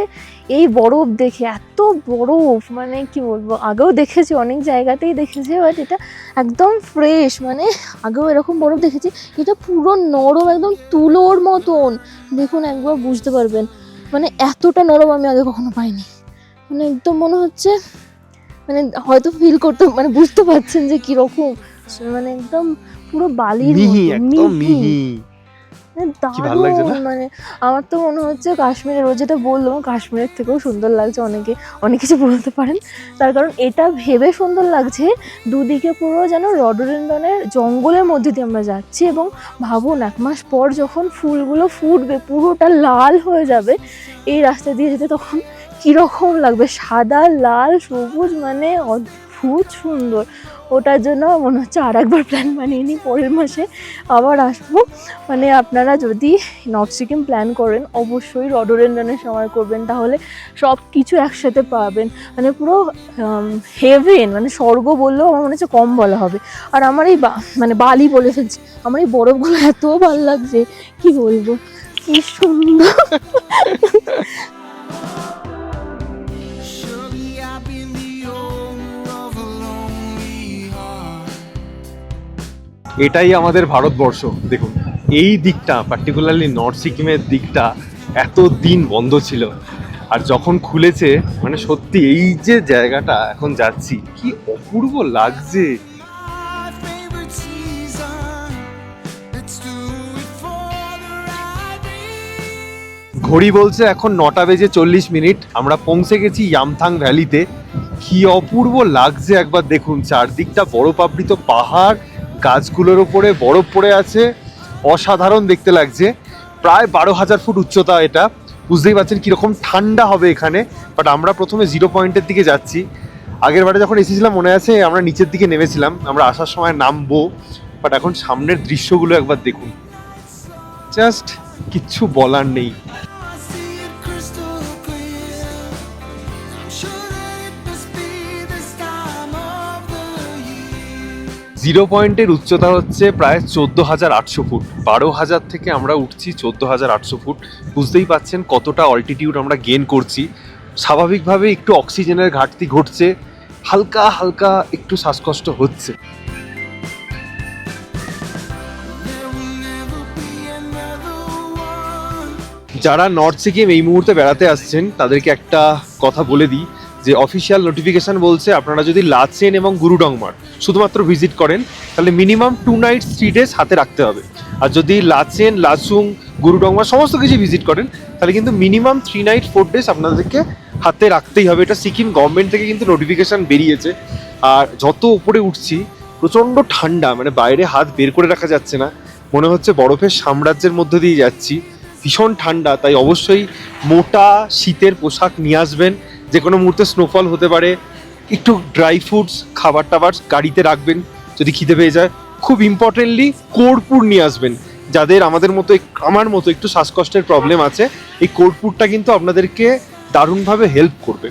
এই বরফ দেখে, এত বরফ মানে কি বলবো। আগেও দেখেছি, অনেক জায়গাতেই দেখেছি, বাট এটা একদম ফ্রেশ। মানে আগেও এরকম বরফ দেখেছি, এটা পুরো নরম, একদম তুলোর মতন। দেখুন একবার বুঝতে পারবেন, মানে এতটা নরম আমি আগে কখনো পাইনি। মানে একদম মনে হচ্ছে, মানে হয়তো ফিল করতে, মানে বুঝতে পারছেন যে কিরকম, মানে একদম পুরো বালির মিহি। দারুণ, মানে আমার তো মনে হচ্ছে কাশ্মীরের, ও যেটা বললো কাশ্মীরের থেকেও সুন্দর লাগছে। অনেকে অনেক কিছু বলতে পারেন, তার কারণ এটা ভেবে সুন্দর লাগছে। দুদিকে পুরো যেন রডোডেন্ড্রনের জঙ্গলের মধ্যে দিয়ে আমরা যাচ্ছি, এবং ভাবুন 1 মাস পর যখন ফুলগুলো ফুটবে, পুরোটা লাল হয়ে যাবে এই রাস্তা দিয়ে যেতে, তখন কীরকম লাগবে, সাদা লাল সবুজ, মানে অদ্ভুত সুন্দর। ওটার জন্য মনে হচ্ছে আর একবার প্ল্যান বানিয়ে নিই, পরের মাসে আবার আসবো। মানে আপনারা যদি নর্থ সিকিম প্ল্যান করেন, অবশ্যই রডোডেন্ড্রনের সময় করবেন, তাহলে সব কিছু একসাথে পাবেন। মানে পুরো হেভেন, মানে স্বর্গ বললেও আমার মনে হচ্ছে কম বলা হবে। আর আমার এই মানে বালি বলে ফেলছি, আমার এই বরফগুলো এত ভালো লাগছে, কি বলবো, কি সুন্দর। Surely I've been the owner of a lonely heart. এটাই আমাদের ভারতবর্ষ। দেখুন এই দিকটা, পার্টিকুলারলি নর্থ সিকিমের দিকটা এত দিন বন্ধ ছিল, আর যখন খুলেছে মানে সত্যি এই যে জায়গাটা এখন যাচ্ছি কি অপূর্ব লাগছে। My favorite season. Let's do it for the right reason. ঘড়ি বলছে এখন 9:40 আমরা পৌঁছে গেছি ইয়ামথাং ভ্যালিতে। কি অপূর্ব লাগছে একবার দেখুন, চারদিকটা বরফাবৃত পাহাড়, গাছগুলোর ওপরে বরফ পড়ে আছে, অসাধারণ দেখতে লাগছে। প্রায় 12,000 ফুট উচ্চতা এটা, বুঝতেই পারছেন কীরকম ঠান্ডা হবে এখানে। বাট আমরা প্রথমে 0 পয়েন্টের দিকে যাচ্ছি। আগের বারে যখন এসেছিলাম মনে আছে আমরা নিচের দিকে নেমেছিলাম, আমরা আসার সময় নামবো। বাট এখন সামনের দৃশ্যগুলো একবার দেখুন, জাস্ট কিচ্ছু বলার নেই। I see it crystal clear. I'm sure that it must be this time of the year. 0 পয়েন্টের উচ্চতা হচ্ছে প্রায় 14,800 ফুট। 12,000 থেকে আমরা উঠছি 14,800 ফুট। বুঝতেই পাচ্ছেন কতটা অল্টিটিউড আমরা গেইন করছি। স্বাভাবিকভাবে একটু অক্সিজেনের ঘাটতি ঘটছে, হালকা হালকা একটু শ্বাসকষ্ট হচ্ছে। There will never be another one. যারা নর্থ সিকিম এই মুহূর্তে বেড়াতে আসছেন তাদেরকে একটা কথা বলে দিই যে অফিসিয়াল নোটিফিকেশন বলছে আপনারা যদি লাচেন এবং গুরুডংমার শুধুমাত্র ভিজিট করেন তাহলে মিনিমাম 2 নাইটস 3 ডেজ হাতে রাখতে হবে। আর যদি লাচেন, লাচুং, গুরুডংমার সমস্ত কিছু ভিজিট করেন তাহলে কিন্তু মিনিমাম 3 নাইট 4 ডেজ আপনাদেরকে হাতে রাখতেই হবে। এটা সিকিম গভর্নমেন্ট থেকে কিন্তু নোটিফিকেশন বেরিয়েছে। আর যত উপরে উঠছি প্রচণ্ড ঠান্ডা, মানে বাইরে হাত বের করে রাখা যাচ্ছে না, মনে হচ্ছে বরফের সাম্রাজ্যের মধ্য দিয়ে যাচ্ছি। ভীষণ ঠান্ডা, তাই অবশ্যই মোটা শীতের পোশাক নিয়ে আসবেন। যে কোনো মুহূর্তে স্নোফল হতে পারে। একটু ড্রাই ফ্রুটস, খাবার টাবার গাড়িতে রাখবেন যদি খিদে পেয়ে যায়। খুব ইম্পর্টেন্টলি কর্পূর নিয়ে আসবেন। যাদের আমাদের মতো আমার মতো একটু শ্বাসকষ্টের প্রবলেম আছে, এই কর্পূরটা কিন্তু আপনাদেরকে দারুণভাবে হেল্প করবে।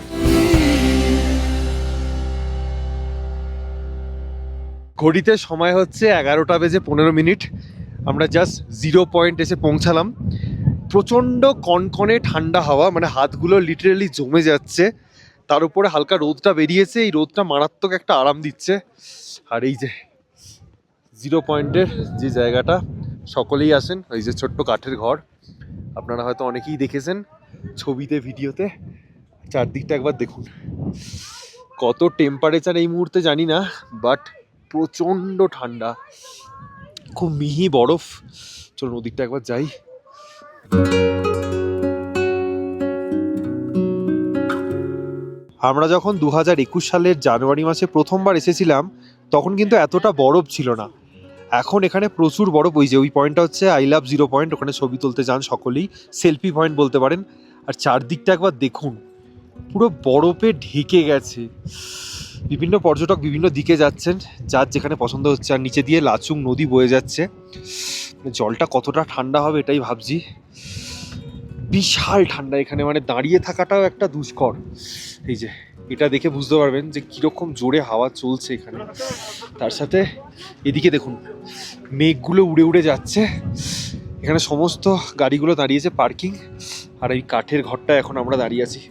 ঘড়িতে সময় হচ্ছে 11:15। আমরা জাস্ট 0 পয়েন্ট এসে পৌঁছালাম। প্রচণ্ড কনকনে ঠান্ডা হাওয়া, মানে হাতগুলো লিটারেলি জমে যাচ্ছে। তার উপরে হালকা রোদটা বেরিয়েছে, এই রোদটা মারাত্মক একটা আরাম দিচ্ছে। আর এই যে 0 পয়েন্টের যে জায়গাটা, সকলেই আসেন। এই যে ছোট্ট কাঠের ঘর, আপনারা হয়তো অনেকেই দেখেছেন ছবিতে, ভিডিওতে। চারদিকটা একবার দেখুন, কত টেম্পারেচার এই মুহূর্তে জানি না, বাট প্রচণ্ড ঠান্ডা, খুব মিহি বরফ। চলুন ওদিকটা একবার যাই। আমরা যখন 2021 সালের জানুয়ারি মাসে প্রথমবার এসেছিলাম তখন কিন্তু এতটা বরফ ছিল না। এখন এখানে প্রচুর বরফ। ওই যে ওই পয়েন্টটা হচ্ছে আই লাভ 0 পয়েন্ট, ওখানে ছবি তুলতে যান সকলেই, সেলফি পয়েন্ট বলতে পারেন। আর চারদিকটা একবার দেখুন, পুরো বরফে ঢেকে গেছে। বিভিন্ন পর্যটক বিভিন্ন দিকে যাচ্ছেন, যার যেখানে পছন্দ হচ্ছে। আর নিচে দিয়ে লাচুং নদী বয়ে যাচ্ছে। জলটা কতটা ঠান্ডা হবে এটাই ভাবছি। বিশাল ঠান্ডা এখানে, মানে দাঁড়িয়ে থাকাটাও একটা দুষ্কর। এই যে এটা দেখে বুঝতে পারবেন যে কীরকম জোরে হাওয়া চলছে এখানে। তার সাথে এদিকে দেখুন মেঘগুলো উড়ে উড়ে যাচ্ছে। এখানে সমস্ত গাড়িগুলো দাঁড়িয়েছে পার্কিং। আর এই কাঠের ঘরটা এখন আমরা দাঁড়িয়ে আছি।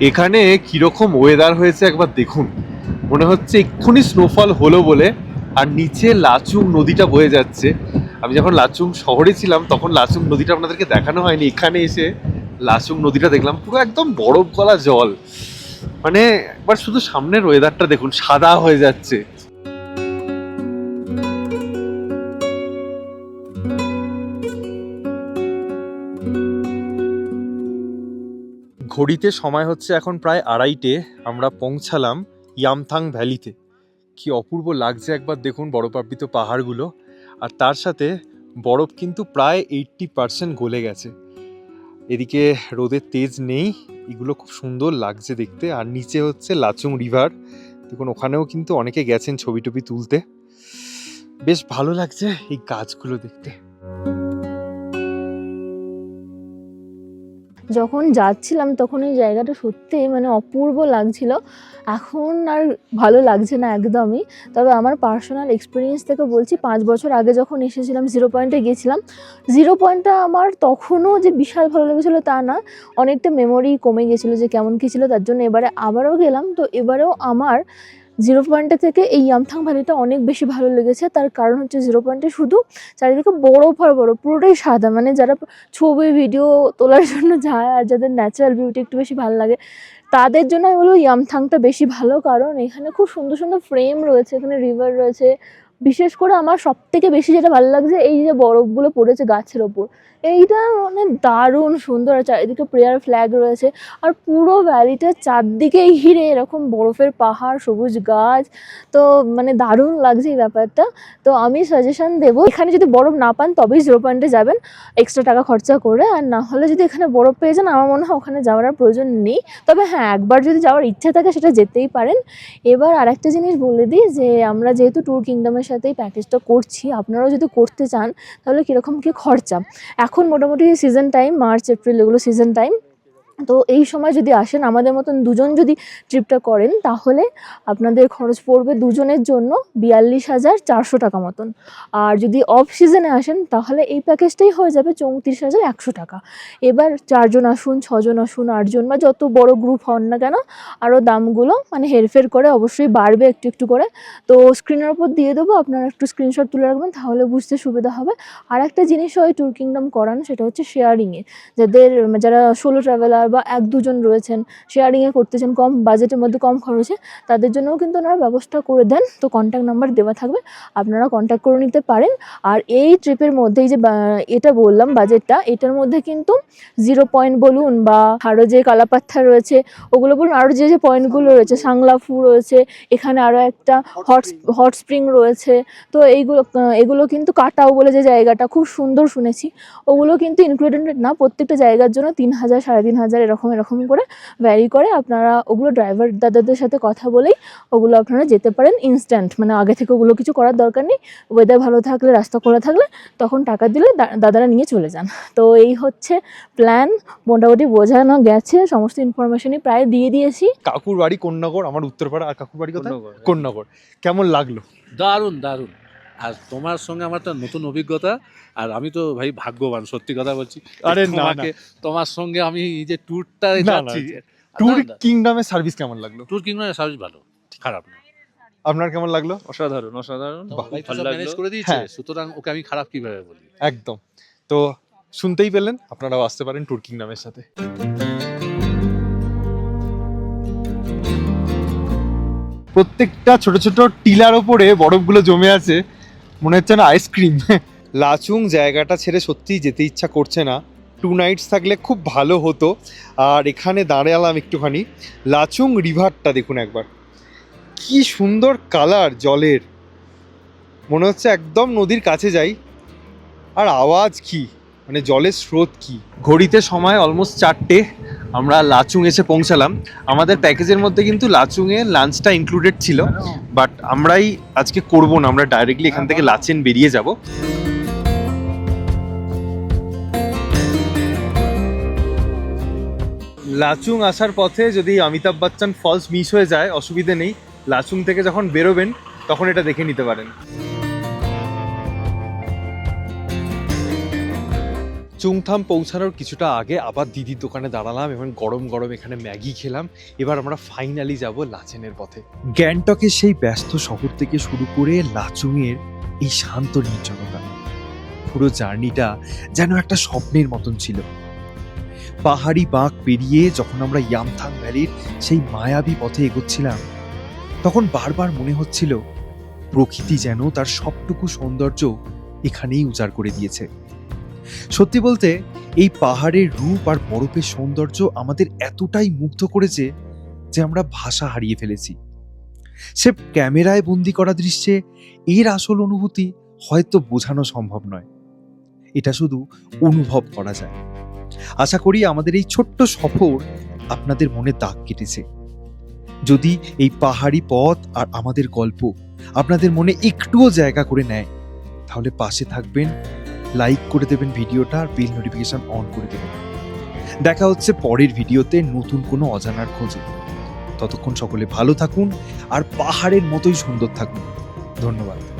এখানে কিরকম ওয়েদার হয়েছে একবার দেখুন, মনে হচ্ছে এক্ষুনি স্নোফল হলো বলে। আর নিচে লাচুং নদীটা বয়ে যাচ্ছে। আমি যখন লাচুং শহরে ছিলাম তখন লাচুং নদীটা আপনাদেরকে দেখানো হয়নি, এখানে এসে লাচুং নদীটা দেখলাম, পুরো একদম বরফ গলা জল। মানে একবার শুধু সামনের ওয়েদারটা দেখুন, সাদা হয়ে যাচ্ছে। ঘড়িতে সময় হচ্ছে এখন প্রায় 2:30। আমরা পৌঁছালাম ইয়ামথাং ভ্যালিতে। কি অপূর্ব লাগছে একবার দেখুন বরফাবৃত পাহাড়গুলো। আর তার সাথে বরফ কিন্তু প্রায় 80% গলে গেছে। এদিকে রোদের তেজ নেই, এগুলো খুব সুন্দর লাগছে দেখতে। আর নিচে হচ্ছে লাচুং রিভার, দেখুন ওখানেও কিন্তু অনেকে গেছেন ছবি টবি তুলতে। বেশ ভালো লাগছে এই গাছগুলো দেখতে। যখন যাচ্ছিলাম তখন এই জায়গাটা সত্যিই মানে অপূর্ব লাগছিল। এখন আর ভালো লাগছে না একদমই। তবে আমার পার্সোনাল এক্সপিরিয়েন্স থেকে বলছি, 5 বছর আগে যখন এসেছিলাম জিরো পয়েন্টে গিয়েছিলাম, জিরো পয়েন্টটা আমার তখনও যে বিশাল ভালো লেগেছিলো তা না, অনেকটা মেমোরি কমে গেছিলো যে কেমন কী ছিল, তার জন্য এবারে আবারও গেলাম। তো এবারেও আমার জিরো পয়েন্টে থেকে এই ইয়ামথাং ভ্যালিটা অনেক বেশি ভালো লেগেছে। তার কারণ হচ্ছে জিরো পয়েন্টে শুধু চারিদিকে বরফ আর বরফ, পুরোটাই সাদা। মানে যারা ছবি ভিডিও তোলার জন্য যায় আর যাদের ন্যাচারাল বিউটি একটু বেশি ভালো লাগে তাদের জন্য আমি বলবো ইয়ামথাংটা বেশি ভালো, কারণ এখানে খুব সুন্দর সুন্দর ফ্রেম রয়েছে, এখানে রিভার রয়েছে। বিশেষ করে আমার সবথেকে বেশি যেটা ভালো লাগছে, এই যে বরফগুলো পড়েছে গাছের ওপর, এইটা মানে দারুণ সুন্দর। আর চারিদিকে প্রেয়ার ফ্ল্যাগ রয়েছে, আর পুরো ভ্যালিটার চারদিকেই ঘিরে এরকম বরফের পাহাড়, সবুজ গাছ। তো মানে দারুণ লাগছে এই ব্যাপারটা। তো আমি সাজেশন দেবো, এখানে যদি বরফ না পান তবেই জিরো পয়েন্টে যাবেন এক্সট্রা টাকা খরচা করে, আর না হলে যদি এখানে বরফ পেয়ে যান আমার মনে হয় ওখানে যাওয়ার আর প্রয়োজন নেই। তবে হ্যাঁ, একবার যদি যাওয়ার ইচ্ছা থাকে সেটা যেতেই পারেন। এবার আরেকটা জিনিস বলে দিই যে আমরা যেহেতু ট্যুর কিংডমের সাথেই প্যাকেজটা করছি, আপনারাও যদি করতে চান তাহলে কীরকম কী খরচা। এখন মোটামুটি সিজন টাইম, মার্চ এপ্রিল এগুলো সিজন টাইম। তো এই সময় যদি আসেন, আমাদের মতন দুজন যদি ট্রিপটা করেন, তাহলে আপনাদের খরচ পড়বে দুজনের জন্য 42,400 টাকা মতন। আর যদি অফ সিজনে আসেন তাহলে এই প্যাকেজটাই হয়ে যাবে 34,100 টাকা। এবার 4 জন আসুন, 6 জন আসুন, 8 জন বা যত বড় গ্রুপ হন না কেন, আরও দামগুলো মানে হেরফের করে অবশ্যই বাড়বে একটু একটু করে। তো স্ক্রিনের ওপর দিয়ে দেবো, আপনারা একটু স্ক্রিনশট তুলে রাখবেন, তাহলে বুঝতে সুবিধা হবে। আর একটা জিনিস হয় ট্যুর কিংডম করান, সেটা হচ্ছে শেয়ারিংয়ে। যারা সোলো ট্রাভেলার বা 1-2 জন রয়েছেন, শেয়ারিংয়ে করতে চান কম বাজেটের মধ্যে কম খরচে, তাদের জন্যও কিন্তু ওনারা ব্যবস্থা করে দেন। তো কন্ট্যাক্ট নাম্বার দেওয়া থাকবে, আপনারা কন্ট্যাক্ট করে নিতে পারেন। আর এই ট্রিপের মধ্যে এই যে এটা বললাম বাজেটটা, এটার মধ্যে কিন্তু জিরো পয়েন্ট বলুন বা আরও যে কালাপাত্থার রয়েছে ওগুলো বলুন, আরও যে যে পয়েন্টগুলো রয়েছে, সাংলাফু রয়েছে, এখানে আরও একটা হট স্প্রিং রয়েছে। তো এগুলো কিন্তু কাটাও বলে যে জায়গাটা খুব সুন্দর শুনেছি, ওগুলো কিন্তু ইনক্লুডেড না। প্রত্যেকটা জায়গার জন্য 3,000 3,500 এরকম করে ভ্যারি করে। আপনারা ওগুলো ড্রাইভার দাদাদের সাথে কথা বলেই ওগুলো আপনারা যেতে পারেন ইনস্ট্যান্ট, মানে আগে থেকে ওগুলো কিছু করার দরকার নেই। ওয়েদার ভালো থাকলে, রাস্তা খোলা থাকলে তখন টাকা দিলে দাদারা নিয়ে চলে যান। তো এই হচ্ছে প্ল্যান, মোটামুটি বোঝানো গেছে, সমস্ত ইনফরমেশনই প্রায় দিয়ে দিয়েছি। কাকুর বাড়ি কোন্নগর, আমার উত্তরপাড়া। আর কাকুর বাড়ি কোথায়? কোন্নগর। কেমন লাগলো? দারুণ দারুণ। আর তোমার সঙ্গে আমার একটা নতুন অভিজ্ঞতা, আর আমি তো ভাই ভাগ্যবান, সত্যি কথা বলছি। আরে না, তোমার সঙ্গে আমি এই যে ট্যুরটা না, যাচ্ছি, ট্যুর কিংডমের সার্ভিস কেমন লাগলো? ট্যুর কিংডমের সার্ভিস ভালো, খারাপ না। আপনার কেমন লাগলো? অসাধারণ অসাধারণ, ভাই ভালো ম্যানেজ লাগলো। করে দিয়েছে, হ্যাঁ। সুতরাং ওকে আমি খারাপ কিভাবে বলি। একদম। তো শুনতেই পেলেন, আপনারাও আসতে পারেন ট্যুর কিংডমের সাথে। প্রত্যেকটা ছোট ছোট টিলার ওপরে বরফগুলো জমে আছে, মনে হচ্ছে না আইসক্রিম। লাচুং জায়গাটা ছেড়ে সত্যিই যেতে ইচ্ছা করছে না। 2 নাইটস থাকলে খুব ভালো হতো। আর এখানে দাঁড়ালাম একটুখানি। লাচুং রিভারটা দেখুন একবার, কি সুন্দর কালার জলের, মনে হচ্ছে একদম নদীর কাছে যাই। আর আওয়াজ কি, মানে জলের স্রোত কি। ঘড়িতে সময় অলমোস্ট 4টে, আমরা লাচুং এসে পৌঁছালাম। আমাদের প্যাকেজের মধ্যে কিন্তু লাচুংয়ে লাঞ্চটা ইনক্লুডেড ছিল, বাট আমরাই আজকে করবো না, আমরা ডাইরেক্টলি এখান থেকে লাচেন বেরিয়ে যাব। লাচুং আসার পথে যদি অমিতাভ বচ্চন ফলস মিস হয়ে যায় অসুবিধে নেই, লাচুং থেকে যখন বেরোবেন তখন এটা দেখে নিতে পারেন। চুংথাম পৌঁছানোর কিছুটা আগে আবার দিদির দোকানে দাঁড়ালাম এবং গরম গরম এখানে ম্যাগি খেলাম। এবার আমরা ফাইনালি যাব লাচেনের পথে। গ্যাংটকের সেই ব্যস্ত শহর থেকে শুরু করে লাচুংয়ের এই শান্ত নির্জনতা, পুরো জার্নিটা যেন একটা স্বপ্নের মতন ছিল। পাহাড়ি বাঁক পেরিয়ে যখন আমরা ইয়ামথাং ভ্যালির সেই মায়াবী পথে এগোচ্ছিলাম, তখন বারবার মনে হচ্ছিল প্রকৃতি যেন তার সবটুকু সৌন্দর্য এখানেই উজাড় করে দিয়েছে। সত্যি বলতে এই পাহাড়ের রূপ আর বরফের সৌন্দর্য আমাদের এতটাই মুগ্ধ করেছে যে আমরা ভাষা হারিয়ে ফেলেছি। সে ক্যামেরায় বন্দি করা দৃশ্যে এর আসল অনুভূতি হয়তো বোঝানো সম্ভব নয়, এটা শুধু অনুভব করা যায়। আশা করি আমাদের এই ছোট্ট সফর আপনাদের মনে দাগ কেটেছে। যদি এই পাহাড়ি পথ আর আমাদের গল্প আপনাদের মনে একটুও জায়গা করে নেয়, তাহলে পাশে থাকবেন, লাইক করে দেবেন ভিডিওটা আর বেল নোটিফিকেশন অন করে দেবেন, দেখা হচ্ছে পরের ভিডিওতে নতুন কোনো অজানার খোঁজে। ততক্ষণ সকলে ভালো থাকুন আর পাহাড়ের মতোই সুন্দর থাকুন। ধন্যবাদ।